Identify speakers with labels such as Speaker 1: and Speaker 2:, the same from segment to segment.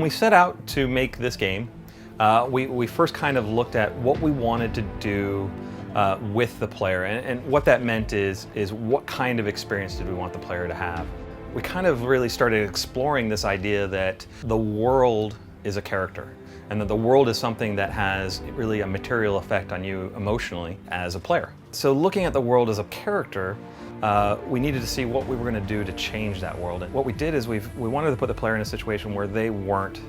Speaker 1: we set out to make this game, we first kind of looked at what we wanted to do with the player, and what that meant is what kind of experience did we want the player to have. We kind of really started exploring this idea that the world is a character, and that the world is something that has really a material effect on you emotionally as a player. So looking at the world as a character, we needed to see what we were going to do to change that world. And what we did is we wanted to put the player in a situation where they weren't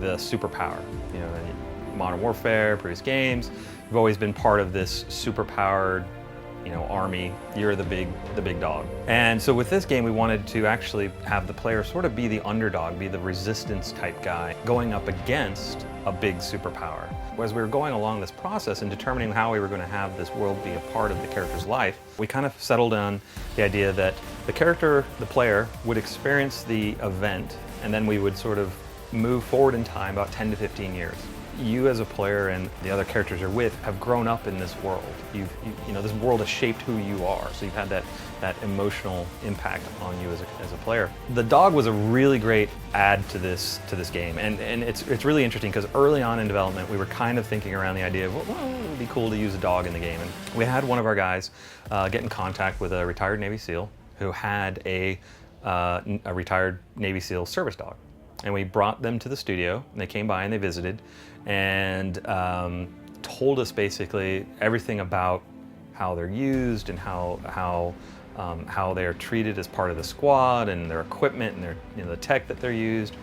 Speaker 1: the superpower. You know, in Modern Warfare, previous games, you've always been part of this superpowered, you know, army. You're the big dog. And so with this game, we wanted to actually have the player sort of be the underdog, be the resistance type guy, going up against a big superpower. As we were going along this process and determining how we were going to have this world be a part of the character's life, we kind of settled on the idea that the character, the player, would experience the event, and then we would sort of move forward in time about 10 to 15 years. You as a player and the other characters you're with have grown up in this world. You know, this world has shaped who you are, so you've had that emotional impact on you as a player. The dog was a really great add to this game, and it's really interesting because early on in development we were kind of thinking around the idea of, well, it would be cool to use a dog in the game, and we had one of our guys get in contact with a retired Navy SEAL who had a retired Navy SEAL service dog. And we brought them to the studio, and they came by and they visited, and told us basically everything about how they're used and how they are treated as part of the squad, and their equipment and their, you know, the tech that they're used,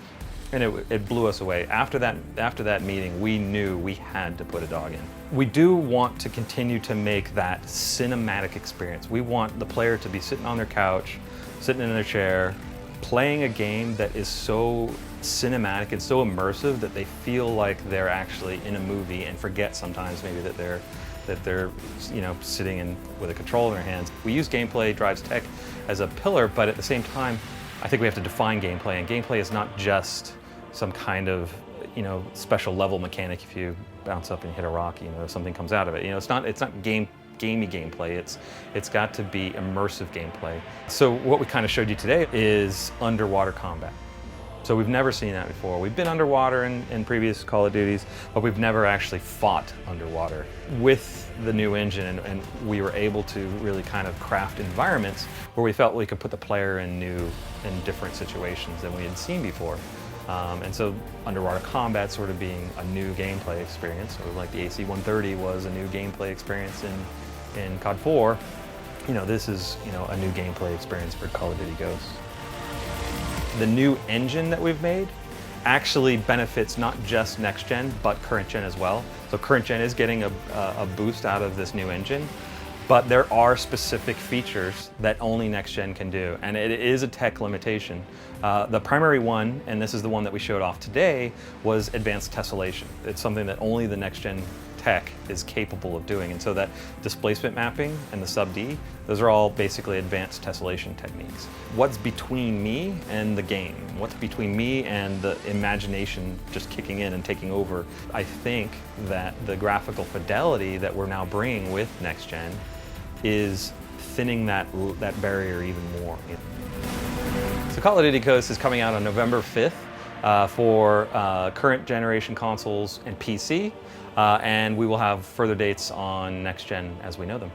Speaker 1: and it blew us away. After that meeting, we knew we had to put a dog in. We do want to continue to make that cinematic experience. We want the player to be sitting on their couch, sitting in their chair, playing a game that is so cinematic and so immersive that they feel like they're actually in a movie and forget sometimes maybe that they're you know, sitting with a controller in their hands. We use gameplay drives tech as a pillar, but at the same time, I think we have to define gameplay, and gameplay is not just some kind of, you know, special level mechanic. If you bounce up and hit a rock, you know, something comes out of it. You know, it's not gamey gameplay. It's got to be immersive gameplay. So what we kind of showed you today is underwater combat. So we've never seen that before. We've been underwater in previous Call of Duties, but we've never actually fought underwater. With the new engine, and we were able to really kind of craft environments where we felt we could put the player in different situations than we had seen before. And so underwater combat sort of being a new gameplay experience, or like the AC-130 was a new gameplay experience in COD 4, you know, this is, you know, a new gameplay experience for Call of Duty Ghosts. The new engine that we've made actually benefits not just next gen, but current gen as well. So current gen is getting a boost out of this new engine, but there are specific features that only next gen can do, and it is a tech limitation. The primary one, and this is the one that we showed off today, was advanced tessellation. It's something that only the next gen tech is capable of doing, and so that displacement mapping and the sub-D, those are all basically advanced tessellation techniques. What's between me and the game? What's between me and the imagination just kicking in and taking over? I think that the graphical fidelity that we're now bringing with next gen is thinning that barrier even more. So Call of Duty Ghosts is coming out on November 5th for current generation consoles and PC, and we will have further dates on next gen as we know them.